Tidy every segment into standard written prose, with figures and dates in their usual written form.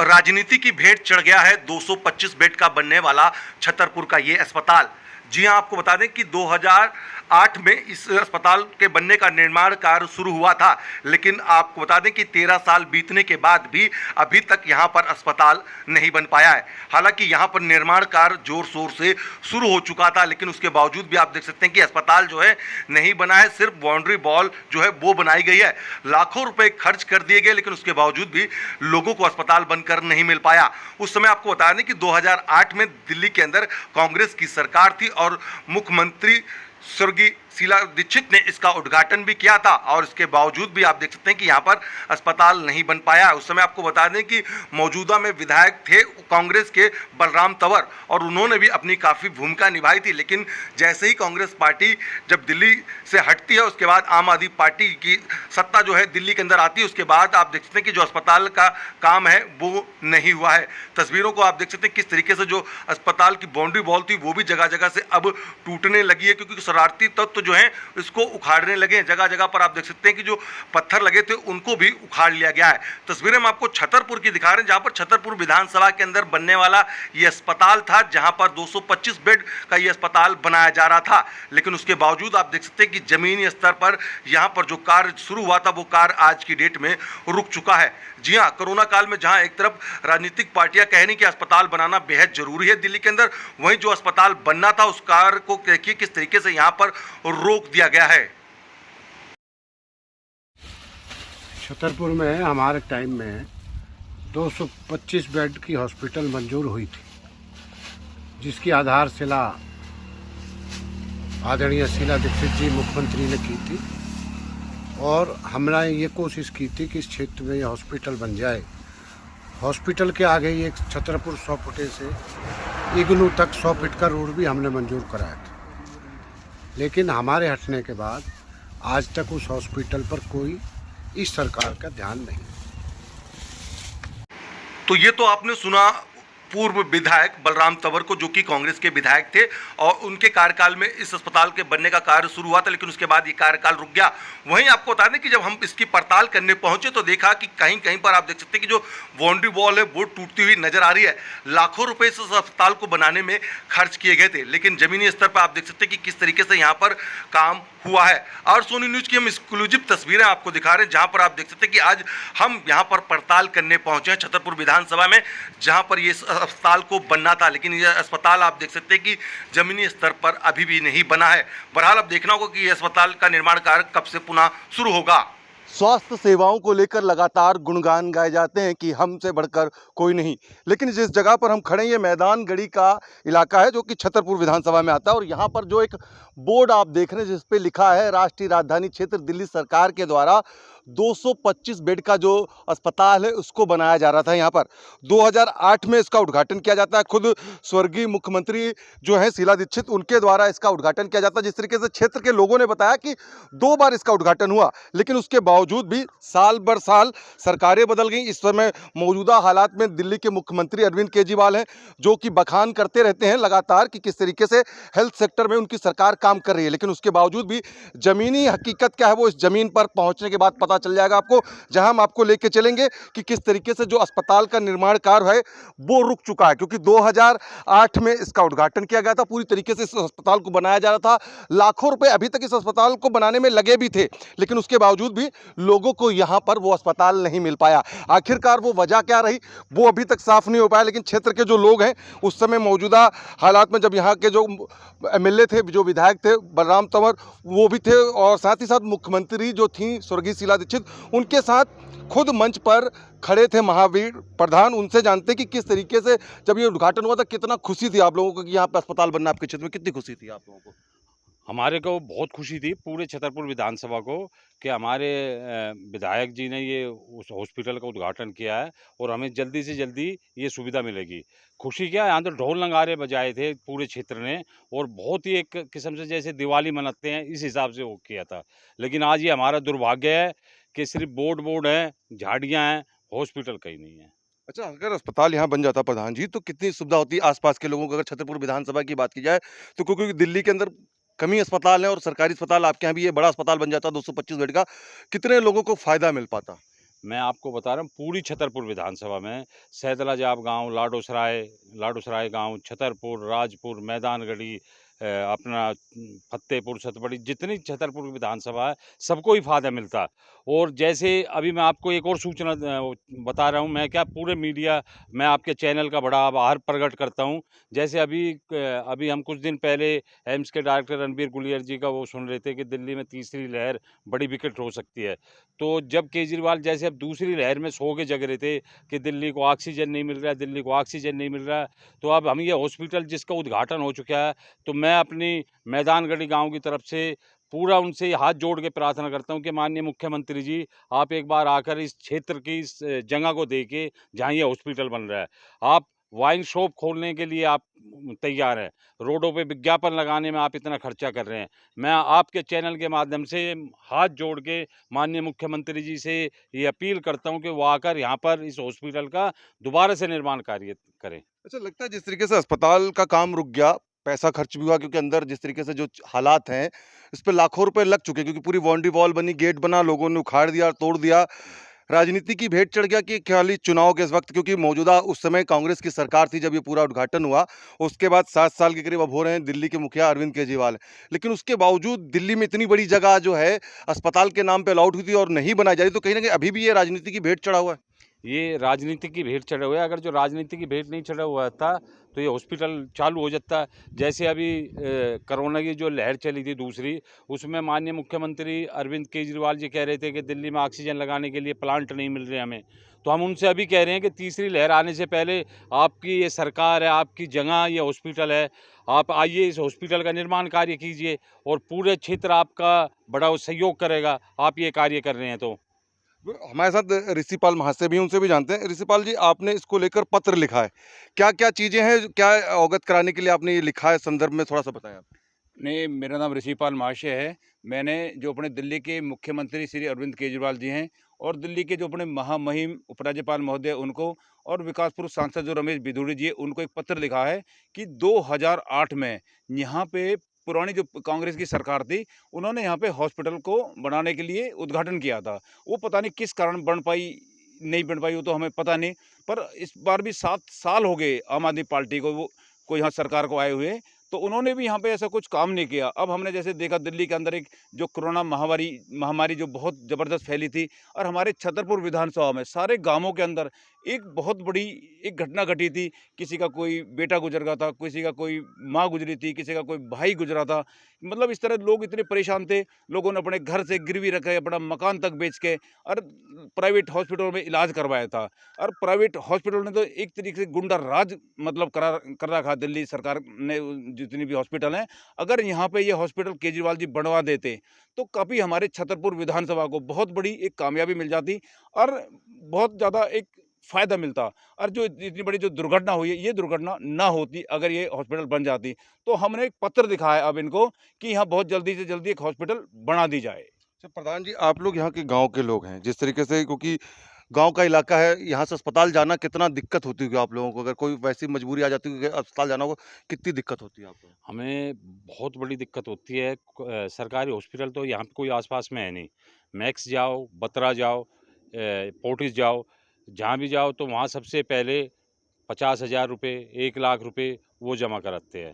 राजनीति की भेंट चढ़ गया है 225 बेड का बनने वाला छतरपुर का ये अस्पताल। जी हां, आपको बता दें कि 2008 में इस अस्पताल के बनने का निर्माण कार्य शुरू हुआ था, लेकिन आपको बता दें कि 13 साल बीतने के बाद भी अभी तक यहां पर अस्पताल नहीं बन पाया है। हालांकि यहां पर निर्माण कार्य जोर शोर से शुरू हो चुका था, लेकिन उसके बावजूद भी आप देख सकते हैं कि अस्पताल जो है नहीं बना है। सिर्फ बाउंड्री वॉल जो है वो बनाई गई है, लाखों रुपए खर्च कर दिए गए, लेकिन उसके बावजूद भी लोगों को अस्पताल बनकर नहीं मिल पाया। उस समय आपको बता दें कि 2008 में दिल्ली के अंदर कांग्रेस की सरकार थी और मुख्यमंत्री स्वर्गीय शीला दीक्षित ने इसका उद्घाटन भी किया था, और इसके बावजूद भी आप देख सकते हैं कि यहाँ पर अस्पताल नहीं बन पाया। उस समय आपको बता दें कि मौजूदा में विधायक थे कांग्रेस के बलराम तंवर, और उन्होंने भी अपनी काफ़ी भूमिका निभाई थी। लेकिन जैसे ही कांग्रेस पार्टी जब दिल्ली से हटती है, उसके बाद आम आदमी पार्टी की सत्ता जो है दिल्ली के अंदर आती है, उसके बाद आप देख सकते हैं कि जो अस्पताल का काम है वो नहीं हुआ है। तस्वीरों को आप देख सकते हैं किस तरीके से जो अस्पताल की बाउंड्री वॉल थी वो भी जगह जगह से अब टूटने लगी है, क्योंकि शरारती तत्व जो है इसको उखाड़ने लगे हैं। जगह जगह पर आप देख सकते हैं कि जो पत्थर लगे थे उनको भी उखाड़ लिया गया है। तस्वीरें हम आपको छतरपुर की दिखा रहे हैं, जहां पर छतरपुर विधानसभा के अंदर बनने वाला ये अस्पताल था, जहां पर 225 बेड का ये अस्पताल बनाया जा रहा था। लेकिन उसके बावजूद आप देख सकते हैं कि जमीनी स्तर पर यहां पर जो कार्य शुरू हुआ था वो कार्य आज की डेट में रुक चुका है। जी हाँ, कोरोना काल में जहां एक तरफ राजनीतिक पार्टियां कह रही कि अस्पताल बनाना बेहद जरूरी है दिल्ली के अंदर, वहीं जो अस्पताल बनना था उस कार्य को देखिए किस तरीके से यहां पर रोक दिया गया है। छतरपुर में हमारे टाइम में 225 बेड की हॉस्पिटल मंजूर हुई थी, जिसकी आधारशिला आदरणीय शीला दीक्षित जी मुख्यमंत्री ने की थी, और हमने ये कोशिश की थी कि इस क्षेत्र में ये हॉस्पिटल बन जाए। हॉस्पिटल के आगे ये छतरपुर 100 फुटे से इग्नू तक 100 फीट का रोड भी हमने मंजूर कराया था, लेकिन हमारे हटने के बाद आज तक उस हॉस्पिटल पर कोई इस सरकार का ध्यान नहीं। तो ये तो आपने सुना पूर्व विधायक बलराम तंवर को, जो कि कांग्रेस के विधायक थे, और उनके कार्यकाल में इस अस्पताल के बनने का कार्य शुरू हुआ था, लेकिन उसके बाद ये कार्यकाल रुक गया। वहीं आपको बता दें कि जब हम इसकी पड़ताल करने पहुंचे तो देखा कि कहीं कहीं पर आप देख सकते हैं कि जो बाउंड्री वॉल है वो टूटती हुई नजर आ रही है। लाखों रुपए इस अस्पताल को बनाने में खर्च किए गए थे, लेकिन जमीनी स्तर पर आप देख सकते हैं कि किस तरीके से यहाँ पर काम हुआ है। और सोनी न्यूज की हम एक्सक्लूसिव तस्वीरें आपको दिखा रहे हैं, जहां पर आप देख सकते हैं कि आज हम यहां पर पड़ताल करने पहुंचे हैं छतरपुर विधानसभा में, जहां पर ये अस्पताल को बनना था, लेकिन ये अस्पताल आप देख सकते हैं कि जमीनी स्तर पर अभी भी नहीं बना है। बहरहाल अब देखना होगा कि ये अस्पताल का निर्माण कार्य कब से पुनः शुरू होगा। स्वास्थ्य सेवाओं को लेकर लगातार गुणगान गाए जाते हैं कि हमसे बढ़कर कोई नहीं, लेकिन जिस जगह पर हम खड़े हैं ये मैदान गढ़ी का इलाका है, जो कि छतरपुर विधानसभा में आता है। और यहाँ पर जो एक बोर्ड आप देख रहे हैं जिस पे लिखा है राष्ट्रीय राजधानी क्षेत्र दिल्ली सरकार के द्वारा 225 बेड का जो अस्पताल है उसको बनाया जा रहा था। यहाँ पर 2008 में इसका उद्घाटन किया जाता है। खुद स्वर्गीय मुख्यमंत्री जो है शीला दीक्षित, उनके द्वारा इसका उद्घाटन किया जाता है। जिस तरीके से क्षेत्र के लोगों ने बताया कि 2 बार इसका उद्घाटन हुआ, लेकिन उसके बावजूद भी साल बर साल सरकारें बदल गई। इस समय मौजूदा हालात में दिल्ली के मुख्यमंत्री अरविंद केजरीवाल हैं, जो कि बखान करते रहते हैं लगातार कि किस तरीके से हेल्थ सेक्टर में उनकी सरकार काम कर रही है, लेकिन उसके बावजूद भी ज़मीनी हकीकत क्या है वो इस ज़मीन पर पहुंचने के बाद पता चल जाएगा आपको, जहां हम आपको लेके चलेंगे कि किस तरीके से जो अस्पताल का निर्माण कार्य है वो रुक चुका है। क्योंकि 2008 में इसका उद्घाटन किया गया था, पूरी तरीके से इस अस्पताल को बनाया जा रहा था, लाखों रुपए अभी तक इस अस्पताल को बनाने में लगे भी थे, लेकिन उसके बावजूद भी लोगों को यहां पर वो अस्पताल नहीं मिल पाया। आखिरकार वो वजह क्या रही वो अभी तक साफ नहीं हो पाया, लेकिन क्षेत्र के जो लोग हैं उस समय मौजूदा हालात में जब यहाँ के जो एमएलए थे, जो विधायक थे बलराम तंवर, वो भी थे, और साथ ही साथ मुख्यमंत्री जो थी स्वर्गीय शीला दीक्षित, उनके साथ खुद मंच पर खड़े थे महावीर प्रधान। उनसे जानते कि किस तरीके से जब ये उद्घाटन हुआ था कितना खुशी थी आप लोगों को कि यहाँ पे अस्पताल बनना, आपके क्षेत्र में कितनी खुशी थी आप लोगों को? हमारे को बहुत खुशी थी पूरे छतरपुर विधानसभा को कि हमारे विधायक जी ने ये उस हॉस्पिटल का उद्घाटन किया है, और हमें जल्दी से जल्दी ये सुविधा मिलेगी। खुशी क्या है, यहाँ तो ढोल नगारे बजाए थे पूरे क्षेत्र ने, और बहुत ही एक किस्म से जैसे दिवाली मनाते हैं इस हिसाब से वो किया था। लेकिन आज ये हमारा दुर्भाग्य है कि सिर्फ बोर्ड हैं, झाड़ियाँ हैं, हॉस्पिटल कहीं नहीं है। अच्छा, अगर अस्पताल यहाँ बन जाता प्रधान जी तो कितनी सुविधा होती आसपास के लोगों को? अगर छतरपुर विधानसभा की बात की जाए तो क्योंकि दिल्ली के अंदर कमी अस्पताल है और सरकारी अस्पताल आपके यहाँ भी ये बड़ा अस्पताल बन जाता 225 बेड का, कितने लोगों को फायदा मिल पाता? मैं आपको बता रहा हूँ पूरी छतरपुर विधानसभा में सैदलाजाब गांव, लाडोसराय गांव, छतरपुर, राजपुर, मैदानगढ़ी, अपना फतेहपुर, सतबड़ी, जितनी छतरपुर विधानसभा है, सबको ही फ़ायदा मिलता है। और जैसे अभी मैं आपको एक और सूचना बता रहा हूँ, मैं क्या पूरे मीडिया, मैं आपके चैनल का बड़ा आभार प्रकट करता हूँ। जैसे अभी हम कुछ दिन पहले एम्स के डायरेक्टर रणबीर गुलेरिया जी का वो सुन रहे थे कि दिल्ली में तीसरी लहर बड़ी विकट हो सकती है। तो जब केजरीवाल जैसे अब दूसरी लहर में सो के जग रहे थे कि दिल्ली को ऑक्सीजन नहीं मिल रहा है, दिल्ली को ऑक्सीजन नहीं मिल रहा है, तो अब हम ये हॉस्पिटल जिसका उद्घाटन हो चुका है, तो मैं अपनी मैदानगढ़ी गाँव की तरफ से पूरा उनसे हाथ जोड़ के प्रार्थना करता हूँ कि माननीय मुख्यमंत्री जी, आप एक बार आकर इस क्षेत्र की इस जगह को देखिए जहाँ ये हॉस्पिटल बन रहा है। आप वाइन शॉप खोलने के लिए आप तैयार हैं, रोडों पे विज्ञापन लगाने में आप इतना खर्चा कर रहे हैं। मैं आपके चैनल के माध्यम से हाथ जोड़ के माननीय मुख्यमंत्री जी से ये अपील करता हूँ कि वो आकर यहाँ पर इस हॉस्पिटल का दोबारा से निर्माण कार्य करें। अच्छा, लगता है जिस तरीके से अस्पताल का काम रुक गया, पैसा खर्च भी हुआ क्योंकि अंदर जिस तरीके से जो हालात हैं, इस पे लाखों रुपए लग चुके हैं क्योंकि पूरी बाउंड्री वॉल बनी, गेट बना, लोगों ने उखाड़ दिया, तोड़ दिया। राजनीति की भेंट चढ़ गया कि खाली चुनाव के इस वक्त, क्योंकि मौजूदा उस समय कांग्रेस की सरकार थी जब ये पूरा उद्घाटन हुआ, उसके बाद 7 साल के करीब अब हो रहे हैं, दिल्ली के मुखिया अरविंद केजरीवाल हैं। लेकिन उसके बावजूद दिल्ली में इतनी बड़ी जगह जो है अस्पताल के नाम पे अलॉट हुई थी और नहीं बनाई जा रही, तो कहीं न कहीं अभी भी ये राजनीति की भेंट चढ़ा हुआ है। ये राजनीति की भेंट चढ़े हुए हैं। अगर जो राजनीति की भेंट नहीं चढ़ा हुआ था तो ये हॉस्पिटल चालू हो जाता। जैसे अभी कोरोना की जो लहर चली थी दूसरी, उसमें माननीय मुख्यमंत्री अरविंद केजरीवाल जी कह रहे थे कि दिल्ली में ऑक्सीजन लगाने के लिए प्लांट नहीं मिल रहे हमें। तो हम उनसे अभी कह रहे हैं कि तीसरी लहर आने से पहले आपकी ये सरकार है, आपकी जगह ये हॉस्पिटल है, आप आइए इस हॉस्पिटल का निर्माण कार्य कीजिए और पूरे क्षेत्र आपका बड़ा सहयोग करेगा, आप ये कार्य कर रहे हैं तो। हमारे साथ ऋषिपाल महाशय भी हैं, उनसे भी जानते हैं। ऋषिपाल जी, आपने इसको लेकर पत्र लिखा है, क्या-क्या चीज़ें हैं, क्या अवगत कराने के लिए आपने ये लिखा है, संदर्भ में थोड़ा-सा बताएँ आप? नहीं, मेरा नाम ऋषिपाल महाशय है। मैंने जो अपने दिल्ली के मुख्यमंत्री श्री अरविंद केजरीवाल जी हैं और दिल्ली के जो अपने महामहिम उपराज्यपाल महोदय उनको और विकासपुर सांसद जो रमेश बिधूड़ी जी हैं, उनको एक पत्र लिखा है कि 2008 में यहाँ पे पुरानी जो कांग्रेस की सरकार थी, उन्होंने यहाँ पे हॉस्पिटल को बनाने के लिए उद्घाटन किया था। वो पता नहीं किस कारण बन पाई, नहीं बन पाई, वो तो हमें पता नहीं। पर इस बार भी 7 साल हो गए आम आदमी पार्टी को यहाँ सरकार को आए हुए, तो उन्होंने भी यहाँ पे ऐसा कुछ काम नहीं किया। अब हमने जैसे देखा दिल्ली के अंदर एक जो कोरोना महामारी जो बहुत ज़बरदस्त फैली थी और हमारे छतरपुर विधानसभा में सारे गाँवों के अंदर एक बहुत बड़ी एक घटना घटी थी। किसी का कोई बेटा गुजर गया था, किसी का कोई माँ गुजरी थी, किसी का कोई भाई गुजरा था। मतलब इस तरह लोग इतने परेशान थे, लोगों ने अपने घर से गिरवी रखे, अपना मकान तक बेच के और प्राइवेट हॉस्पिटल में इलाज करवाया था। और प्राइवेट हॉस्पिटल ने तो एक तरीके से गुंडा राज मतलब कर रखा दिल्ली सरकार ने, जितनी भी हॉस्पिटल हैं। अगर यहाँ पे ये हॉस्पिटल केजरीवाल जी बनवा देते तो काफ़ी हमारे छतरपुर विधानसभा को बहुत बड़ी एक कामयाबी मिल जाती और बहुत ज़्यादा एक फ़ायदा मिलता। और जो इतनी बड़ी जो दुर्घटना हुई है, ये दुर्घटना ना होती अगर ये हॉस्पिटल बन जाती। तो हमने एक पत्र लिखा है अब इनको कि यहाँ बहुत जल्दी से जल्दी एक हॉस्पिटल बना दी जाए। अच्छा प्रधान जी, आप लोग यहाँ के गाँव के लोग हैं, जिस तरीके से, क्योंकि गाँव का इलाका है, यहाँ से अस्पताल जाना कितना दिक्कत होती होगी आप लोगों को? अगर कोई वैसी मजबूरी आ जाती है कि अस्पताल जाना होगा, कितनी दिक्कत होती है आपको? हमें बहुत बड़ी दिक्कत होती है। सरकारी हॉस्पिटल तो यहाँ पे कोई आस-पास में है नहीं। मैक्स जाओ, बत्रा जाओ, फोर्टिस जाओ, जहाँ भी जाओ तो वहाँ सबसे पहले 50,000 रुपए, 1 लाख रुपए वो जमा कराते हैं।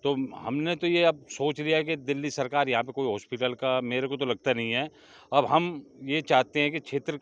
तो हमने तो ये अब सोच लिया है कि दिल्ली सरकार यहाँ पे कोई हॉस्पिटल का मेरे को तो लगता नहीं है। अब हम ये चाहते हैं कि क्षेत्र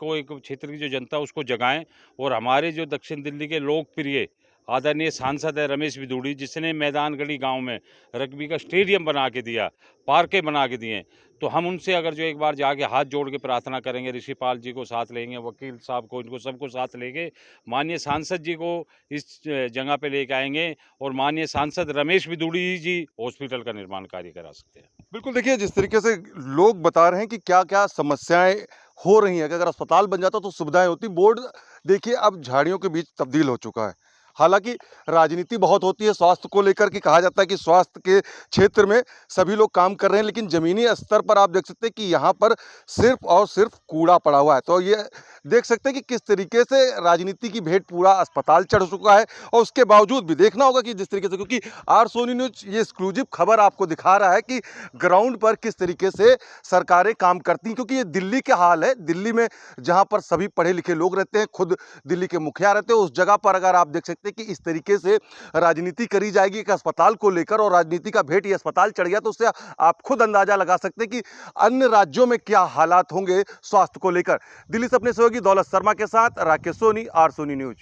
की जो जनता है उसको जगाएँ और हमारे जो दक्षिण दिल्ली के लोकप्रिय आदरणीय सांसद है रमेश बिधूड़ी, जिसने मैदानगढ़ी गाँव में रग्बी का स्टेडियम बना के दिया, पार्कें बना के दिए। तो हम उनसे अगर जो एक बार जाके हाथ जोड़ के प्रार्थना करेंगे, ऋषिपाल जी को साथ लेंगे, वकील साहब को, इनको सबको साथ लेके माननीय सांसद जी को इस जगह पे लेके आएँगे और माननीय सांसद रमेश बिधूड़ी जी हॉस्पिटल का निर्माण कार्य करा सकते हैं। बिल्कुल, देखिए जिस तरीके से लोग बता रहे हैं कि क्या-क्या समस्याएँ हो रही हैं, कि अगर अस्पताल बन जाता तो सुविधाएँ होती। बोर्ड देखिए अब झाड़ियों के बीच तब्दील हो चुका है। हालांकि राजनीति बहुत होती है स्वास्थ्य को लेकर के, कहा जाता है कि स्वास्थ्य के क्षेत्र में सभी लोग काम कर रहे हैं, लेकिन ज़मीनी स्तर पर आप देख सकते हैं कि यहाँ पर सिर्फ और सिर्फ कूड़ा पड़ा हुआ है। तो ये देख सकते हैं कि किस तरीके से राजनीति की भेंट पूरा अस्पताल चढ़ चुका है, और उसके बावजूद भी देखना होगा कि जिस तरीके से, क्योंकि आर सोनी न्यूज ये एक्सक्लूसिव खबर आपको दिखा रहा है कि ग्राउंड पर किस तरीके से सरकारें काम करती हैं, क्योंकि ये दिल्ली के हाल है। दिल्ली में जहाँ पर सभी पढ़े लिखे लोग रहते हैं, खुद दिल्ली के मुखिया रहते हैं, उस जगह पर अगर आप देख सकते हैं कि इस तरीके से राजनीति करी जाएगी एक अस्पताल को लेकर, और राजनीति का भेंट ये अस्पताल चढ़ गया, तो उससे आप खुद अंदाजा लगा सकते हैं कि अन्य राज्यों में क्या हालात होंगे स्वास्थ्य को लेकर। दिल्ली से अपने सहयोगी दौलत शर्मा के साथ राकेश सोनी, आर सोनी न्यूज।